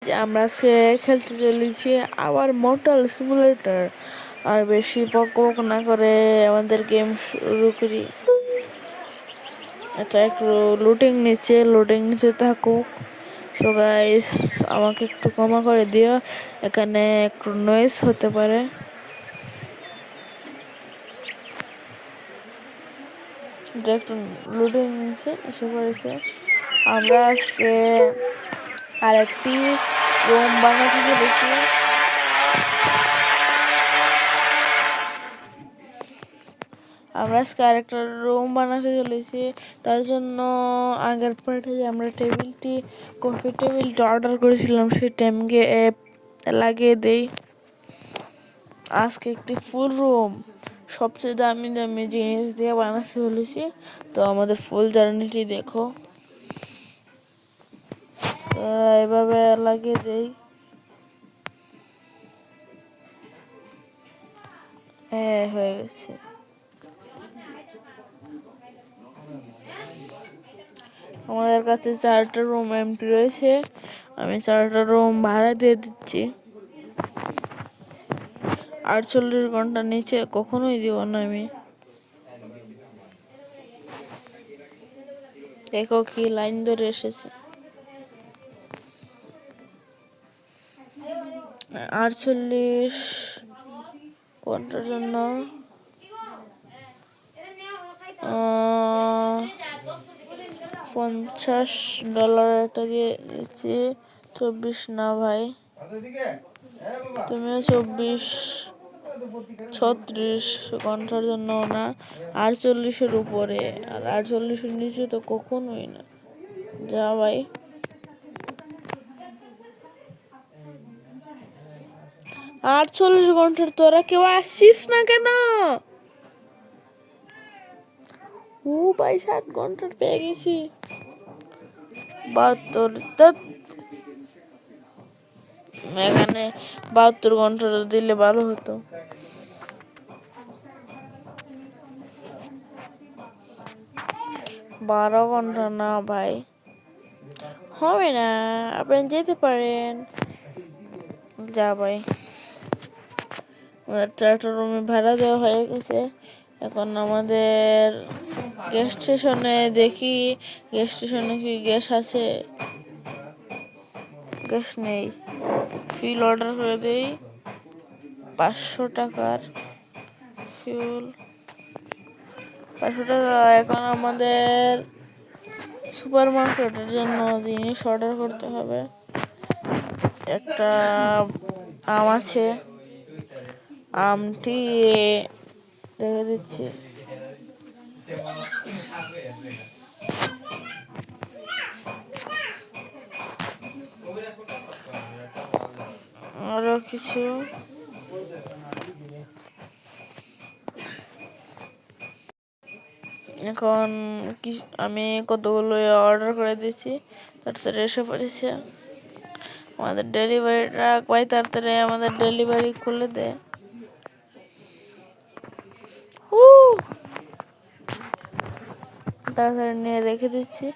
যে আমরা আজকে খেলতে চলেছি আবার মর্টাল সিমুলেটর। আর বেশি বক বক না করে আমাদের গেম শুরু করি। এটা একটু লুটিং নিচে থাকুক। সো গাইস, আমাকে একটু ক্ষমা করে দিও, এখানে একটু নয়েজ হতে পারে। এটা একটু লুটিং নিচে এসে পড়েছে। আমরা আজকে আরেকটি রুম বানাতে চলেছি। তার জন্য আগের পার্টে যে আমরা কফি টেবিলটা অর্ডার করেছিলাম সেই টাইমকে লাগিয়ে দেই। আজকে একটি ফুল রুম সবচেয়ে দামি দামি জিনিস দিয়ে বানাতে চলেছি। তো আমাদের ফুল জার্নিটি দেখো। এভাবে লাগিয়ে দেই। হ্যাঁ, হয়ে গেছে। আমাদের কাছে 4টা রুম এমটি রয়েছে। আমি 4টা রুম ভাড়া দিয়ে দিচ্ছি। 48 ঘন্টা নিচে কখনোই দিব না আমি। দেখো কি লাইন ধরে এসেছে। 48 ঘন্টার জন্য $50 একটা দিয়ে দিচ্ছি। 24 না ভাই, তুমিও 36 ঘন্টার জন্য না, 48-এর উপরে। আর 48-এর নিচে তো কখনোই না। যা ভাই, 48 ঘন্টার তোরা কেউ আসছিস না কেন? ভাই 60 ঘন্টার পেয়ে গেছি। 72, এখানে 72 ঘন্টা দিলে ভালো হতো। 12 ঘন্টা না ভাই, হবে না। আপনি যেতে পারেন। যা ভাই, আমাদের 4টা রুমে ভাড়া দেওয়া হয়ে গেছে। এখন আমাদের গ্যাস স্টেশনে দেখি, গ্যাস স্টেশনে কি গ্যাস আছে। গ্যাস নেই। ফিউল অর্ডার করে দেই 500 টাকার ফিউল। 500 টাকা। এখন আমাদের সুপার মার্কেটের জন্য জিনিস অর্ডার করতে হবে। একটা আম আছে, আমটি রেখে দিচ্ছি। আরো কিছু এখন আমি কতগুলো অর্ডার করে দিয়েছি, তাড়াতাড়ি এসে পড়েছে। আমাদের ডেলিভারি ট্রাক ভাই, তাড়াতাড়ি আমাদের ডেলিভারি খুলে দে। তাড়াতাড়ি নিয়ে রেখে দিচ্ছি।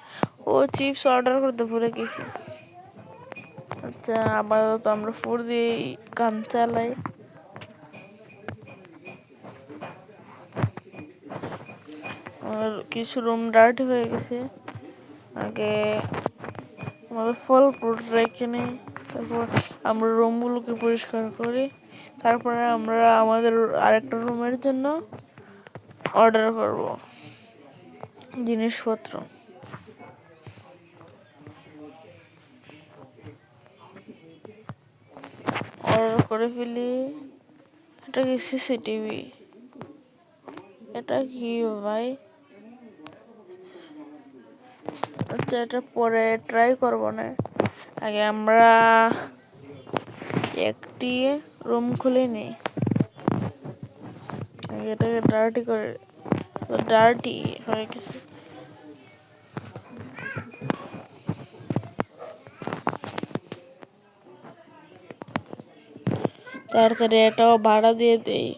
চিপস অর্ডার করতে ভুলে গেছি। আচ্ছা, আপাতত আমরা ফুড দিয়ে কাম চালাই। আর কিছু রুম ডার্টি হয়ে গেছে। আগে আমাদের ফল ফ্রুট রেখে নিই, তারপর আমরা রুমগুলোকে পরিষ্কার করি। তারপরে আমরা আমাদের আরেকটা রুমের জন্য অর্ডার করব জিনিসপত্র। অর্ডার করে ফেলি। এটা কি সিসিটিভি? এটা কি ভাই? আচ্ছা, এটা পরে ট্রাই করবো না। আগে আমরা একটি রুম খুলে নিই। এটাকে ডার্টি করে, তো ডার্টি হয়ে গেছে। তাড়াতাড়ি এটাও ভাড়া দিয়ে দেই।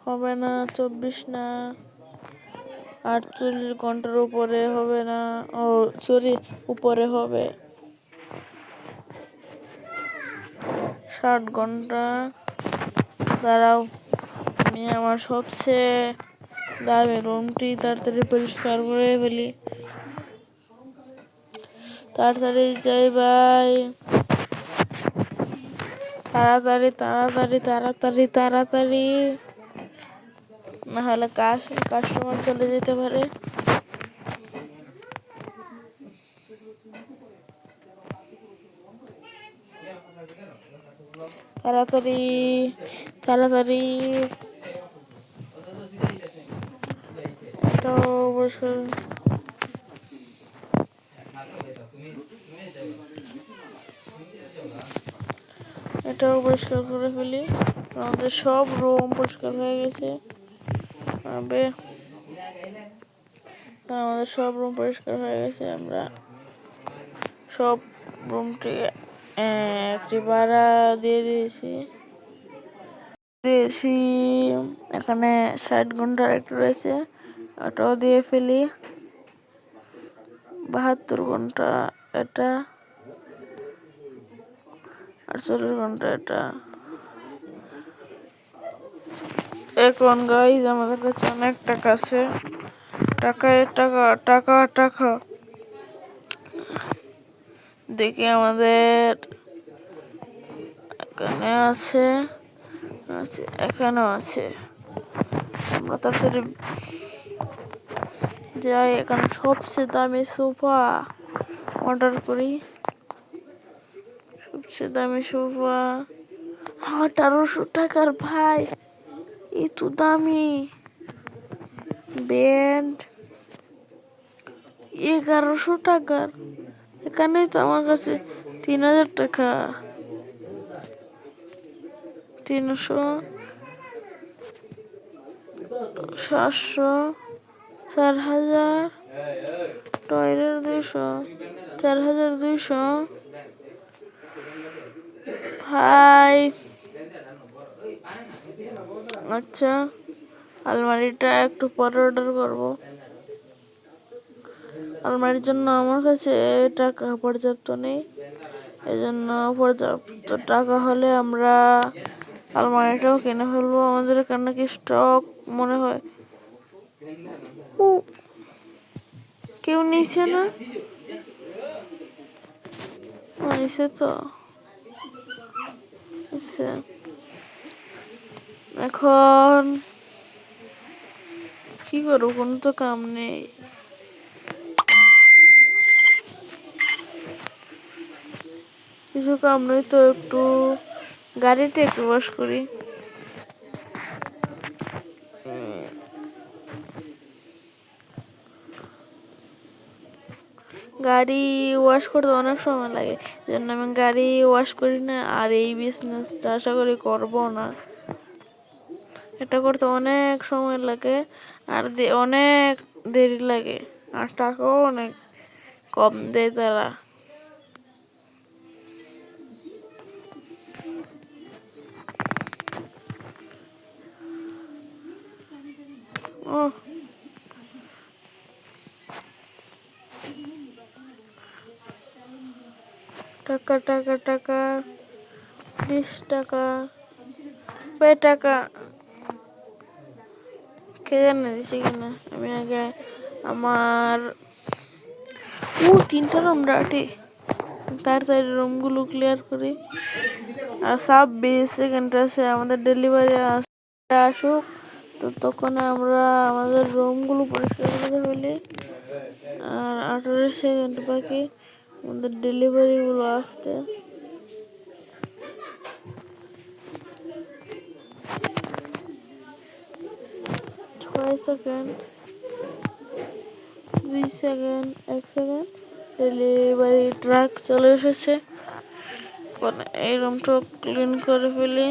হবে না, 24 না, 48 ঘন্টার উপরে হবে না, ও সরি উপরে হবে 60 ঘন্টা। দাঁড়াও, আমি আমার সবচেয়ে দামি রুমটি তাড়াতাড়ি পরিষ্কার করে ফেলি। তাড়াতাড়ি যাই ভাই, তাড়াতাড়ি তাড়াতাড়ি তাড়াতাড়ি তাড়াতাড়ি, নাহলে কাস্টমার চলে যেতে পারে। তাড়াতাড়ি তাড়াতাড়ি, এটাও পরিষ্কার, এটাও পরিষ্কার করে ফেলি। আমাদের সব রুম পরিষ্কার হয়ে গেছে। আমাদের সব রুম পরিষ্কার হয়ে গেছে। আমরা সব রুমটি একটি ভাড়া দিয়ে দিয়েছি। এখানে 60 ঘন্টার একটা রয়েছে, ওটাও দিয়ে ফেলি। 72 ঘন্টা এটা, 48 ঘন্টা এটা। এখন গাইজ আমাদের কাছে অনেক টাকা আছে। টাকা দেখি আমাদের এখানে আছে, এখানেও আছে। আমরা তাড়াতাড়ি যাই, এখানে সবচেয়ে দামি সোফা অর্ডার করি। সবচেয়ে দামি সোফা 1800 টাকার ভাই, এত দামি। বেড 1100 টাকার, এখানেই তো আমার কাছে 3000 টাকা। 300, 700, 4000, টয়লেট 200, 4200 ভাই। আচ্ছা, আলমারিটা একটু পরে অর্ডার করবো। আলমারির জন্য আমার কাছে টাকা পর্যাপ্ত নেই, এজন্য পর্যাপ্ত টাকা হলে আমরা আলমারিটাও কিনে ফেলবো। আমাদের এখানে কি স্টক মনে হয় কেউ নিচ্ছে না, নিচ্ছে তো। আচ্ছা, এখন কি করবো, কোনো তো কাম নেই। কিছু কাম নেই তো একটু গাড়িটা একটু ওয়াশ করি। গাড়ি ওয়াশ করতে অনেক সময় লাগে, জন্য আমি গাড়ি ওয়াশ করি না। আর এই বিজনেসটা আশা করি করবো না, এটা করতে অনেক সময় লাগে আর অনেক দেরি লাগে, আর টাকাও অনেক কম দেয় তারা। ও টাকা টাকা টাকা, 20 টাকা, টাকা কে জানে দিছে কিনা। আমি আগে আমার 3টা রুম ডাটি, তাড়াতাড়ি রুমগুলো ক্লিয়ার করি। আর 26 সেকেন্ড আছে, আমাদের ডেলিভারি আসুক, তো তখন আমরা আমাদের রুমগুলো পরিষ্কার করে ফেলি। আর 18 সেকেন্ড বাকি আমাদের ডেলিভারিগুলো আসতে। 6 second, 2 second, 1 second, delivery truck চলে এসেছে। এই রুমটা ক্লিন করে ফেলি।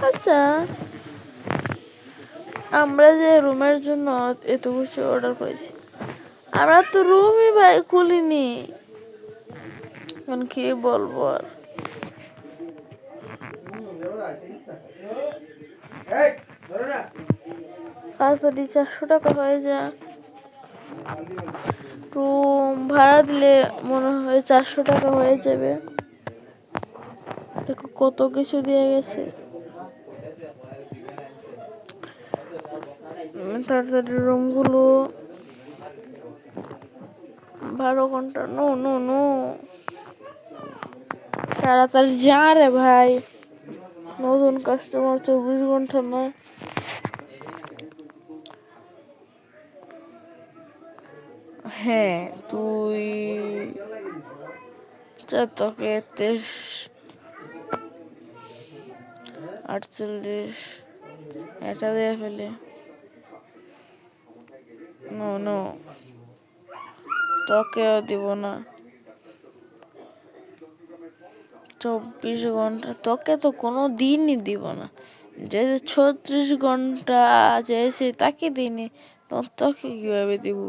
আচ্ছা, আমরা যে রুমের জন্য এত কিছু অর্ডার করেছি, আমরা তো রুমই ভাই খুলিনি। এখন কি বলবো আর। তাড়াতাড়ি 400 টাকা হয়ে যায়। রুম ভাড়া দিলে মনে হয় 400 টাকা হয়ে যাবে। দেখো কত কিছু দিয়ে গেছে। তাড়াতাড়ি রুমগুলো 12 ঘন্টা। নো নো নো, তাড়াতাড়ি যা রে ভাই। নতুন কাস্টমার 24 ঘন্টা না। হ্যাঁ তুই তোকে 38 এটা দিয়ে ফেলে। নো নো, তোকেও দিব না। 24 ঘন্টা তোকে তো কোনো দিনই দিব না। যে 36 ঘন্টা চেয়েছি তাকে দিইনি, তোকে কিভাবে দিব?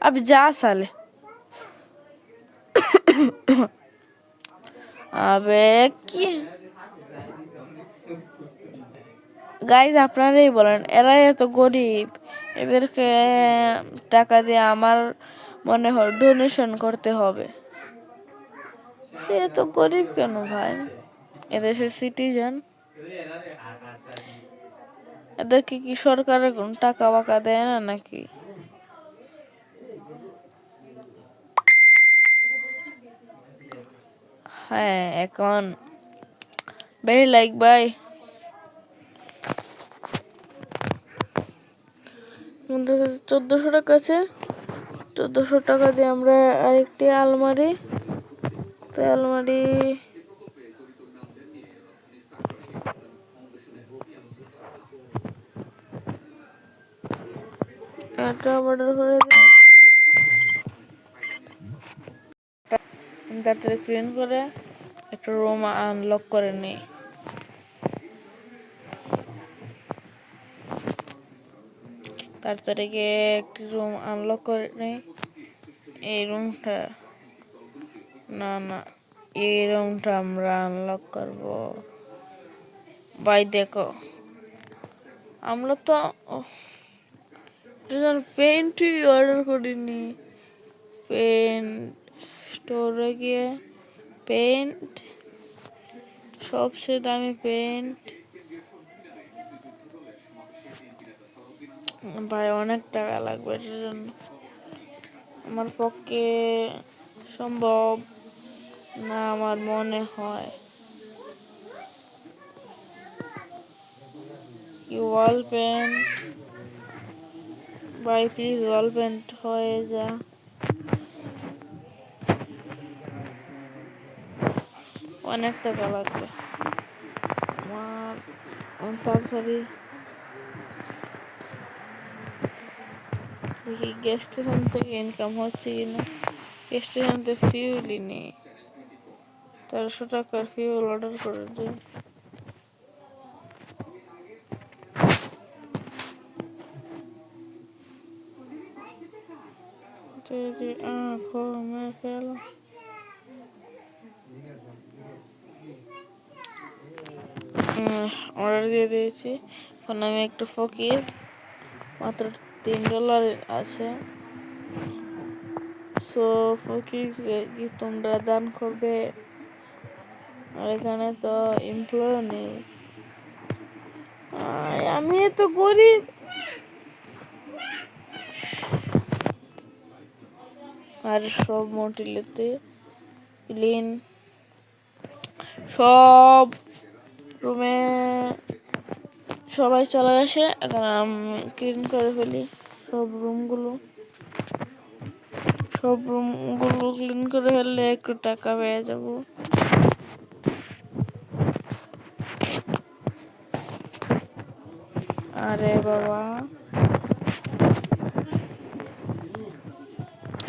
আবে যা সালে। আবে কি গাইজ, আপনারাই বলেন, এরাই এত গরিব, এদেরকে টাকা দিয়ে আমার মনে হয় ডোনেশন করতে হবে। এত গরিব কেন ভাই? এদেশের সিটিজেন, এদেরকে কি সরকারের কোন টাকা বাকা দেয় না নাকি? হ্যাঁ এখন ভেরি লাইক ভাই। আমাদের কাছে 1400 টাকা আছে। 1400 টাকা দিয়ে আমরা আরেকটি আলমারি, আলমারি একটা অর্ডার করে দিই। তাড়াতাড়ি ক্লিন করে একটা রুম আনলক করে নিই। তাড়াতাড়ি গিয়ে একটি রুম আনলক করে নিই। এই রুমটা না না, এই রুমটা আমরা আনলক করব। ভাই দেখো, আমরা তো পেন্টই অর্ডার করিনি। পেন্ট স্টোরে গিয়ে পেন্ট, সবচেয়ে দামি পেন্ট। ভাই অনেক টাকা লাগবে এটার জন্য, আমার পক্ষে সম্ভব না আমার মনে হয়। ওয়াল পেন্ট ভাই, প্লিজ ওয়াল পেন্ট হয়ে যা। অনেক টাকা লাগবে আমার। তাড়াতাড়ি দেখি গ্যাস স্টেশন থেকে ইনকাম হচ্ছে কিনা। গ্যাস স্টেশন থেকে ফিউলই নেই। 1300 টাকার ফিউল অর্ডার করে দিই। অর্ডার দিয়ে দিয়েছি। এখন আমি একটু ফকির, মাত্র $3 আছে। সো ফকির কি তোমরা দান করবে? আর এখানে তো এমপ্লয় নেই। আমি এত গরিব। আর সব মোটিলেতে ক্লিন, সব রুমে সবাই চলে আসে। এখন আমি ক্লিন করে ফেলি সব রুমগুলো ক্লিন করে ফেললে একটু টাকা পেয়ে যাব। আরে বাবা,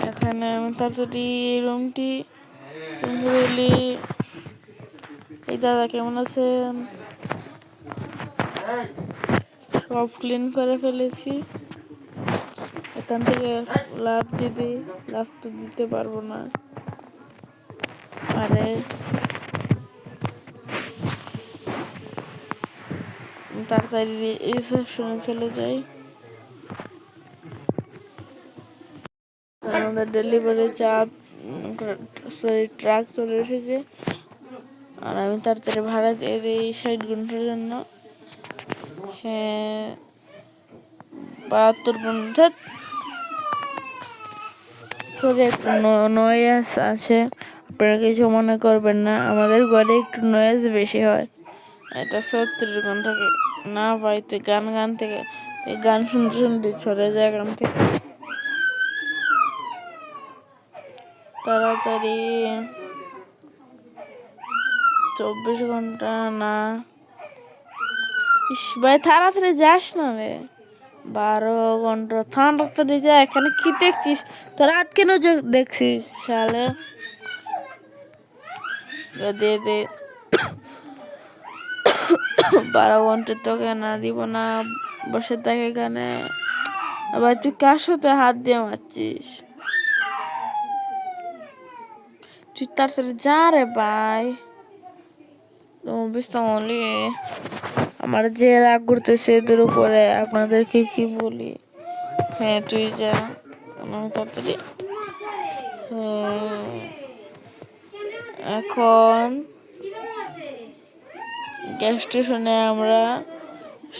এখানে আমি তাড়াতাড়ি এই রুমটি ক্লিন করে ফেলি। এই দাদা কেমন আছেন? সব ক্লিন করে ফেলেছি। এখান থেকে লাভ দিবি, লাভ তো দিতে পারবো না। আরে তাড়াতাড়ি রিসেপশনে চলে যাই। আমাদের ডেলিভারি ট্রাক চলে এসেছে, আর আমি তাড়াতাড়ি ভাড়া দিয়ে দিই 60 ঘন্টার জন্য। হ্যাঁ, 72 ঘন্টা। সরি, একটু নয়েজ আছে, আপনারা কিছু মনে করবেন না, আমাদের ঘরে একটু নয়েজ বেশি হয়। এটা 36 ঘন্টা না পাইতে গান থেকে এই গান শুনতে শুনতে চলে যায় গান থেকে। তাড়াতাড়ি 24 ঘন্টা না। ইস ভাই, তাড়াতাড়ি যাস না রে। 12 ঘন্টা তাড়াতাড়ি যা। এখানে কি দেখছিস? তোরা রাত কেন দেখছিস সালে? দে 12 ঘন্টা তোকে না দিব না, বসে থাকে এখানে। আবার তুই কার সাথে হাত দিয়ে মারছিস? তুই তাড়াতাড়ি যা রে ভাই। বুঝতে আমার যে রাগ করতেছে এদের উপরে, আপনাদেরকে কি বলি। হ্যাঁ, তুই যা তাড়াতাড়ি। এখন গ্যাস স্টেশনে আমরা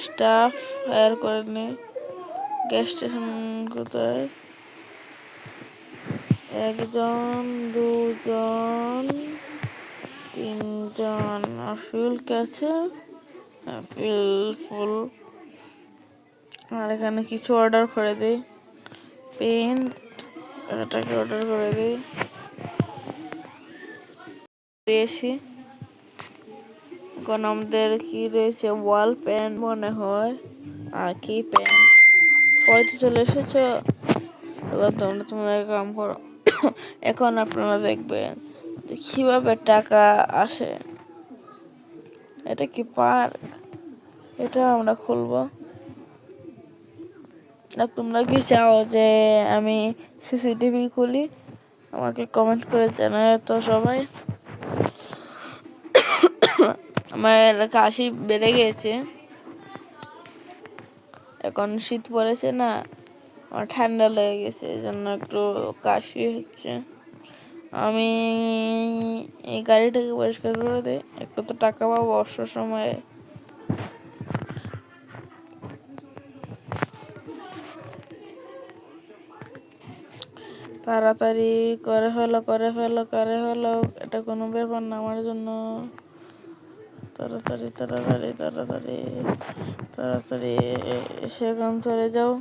স্টাফ হায়ার করে নিই। গ্যাস স্টেশন কোথায়? 1 জন, 2 জন, 3 জন। আর ফিউল কাছে ফুল। আর এখানে কিছু অর্ডার করে দিই। পেন্ট এটাকে অর্ডার করে দিই। দিয়েছি। এখন আমাদের কি রয়েছে? ওয়াল প্যান্ট মনে হয়, আর কি প্যান্ট। হয়তো চলে এসেছ। এখন তোমরা তোমাদের কাম করো। এখন আপনারা দেখবেন কিভাবে টাকা আসে। এটা কি পার্ক? এটা আমরা খুলবো। আর তোমরা কি চাও যে আমি সিসিটিভি খুলি? আমাকে কমেন্ট করে জানায় তো সবাই। আমার কাশি বেড়ে গেছে, এখন শীত পড়েছে না, আমার ঠান্ডা লেগে গেছে, এই জন্য একটু কাশি হচ্ছে। আমি এই গাড়িটাকে পরিষ্কার করে দিই, একটু তো টাকা পাবো অবসর সময়ে। তাড়াতাড়ি করে ফেলো। এটা কোনো ব্যাপার না আমার জন্য। তাড়াতাড়ি সেখান চলে যাও।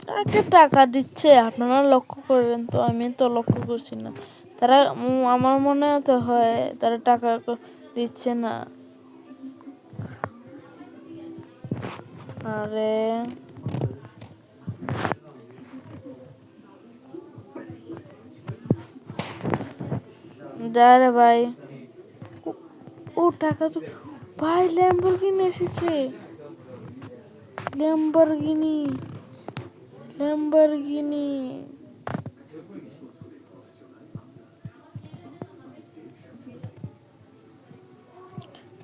তাকে টাকা দিচ্ছে, আপনারা লক্ষ্য করবেন তো, আমি তো লক্ষ্য করছি না। তারা আমার মনে তো হয় তারা টাকা দিচ্ছে না। আরে যা রে ভাই। ও টাকা তো ভাই, ল্যাম্বরগিনি এসেছে। ল্যাম্বরগিনি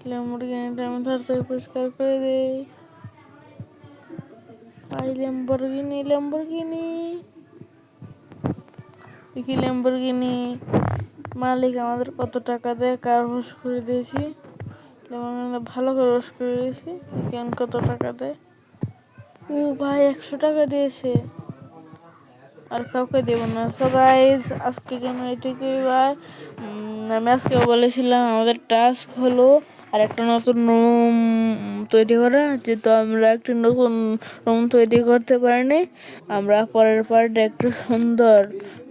ল্যাম্বরগিনিটা আমি তাড়াতাড়ি পরিষ্কার করে দিই। ভাই ল্যাম্বরগিনি দেখি। ল্যাম্বরগিনি মালিক আমাদের কত টাকা দেয়, কার ওয়াশ করে দিয়েছি। ভালো করে ওয়াশ করে দিয়েছি। দেখেন কত টাকা দেয়। ও ভাই 100 টাকা দিয়েছে, আর কাউকে দেবো না। সো গাইস, আজকের জন্য এটুকুই। ভাই আমি আজকেও বলেছিলাম আমাদের টাস্ক হলো আর একটা নতুন রুম তৈরি করা, যেহেতু আমরা একটি নতুন রুম তৈরি করতে পারিনি, আমরা পরের পার্টে একটু সুন্দর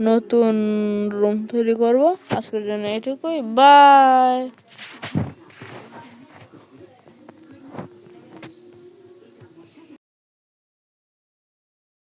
নতুন রুম তৈরি করব। আজকের জন্য এটুকুই, বাই।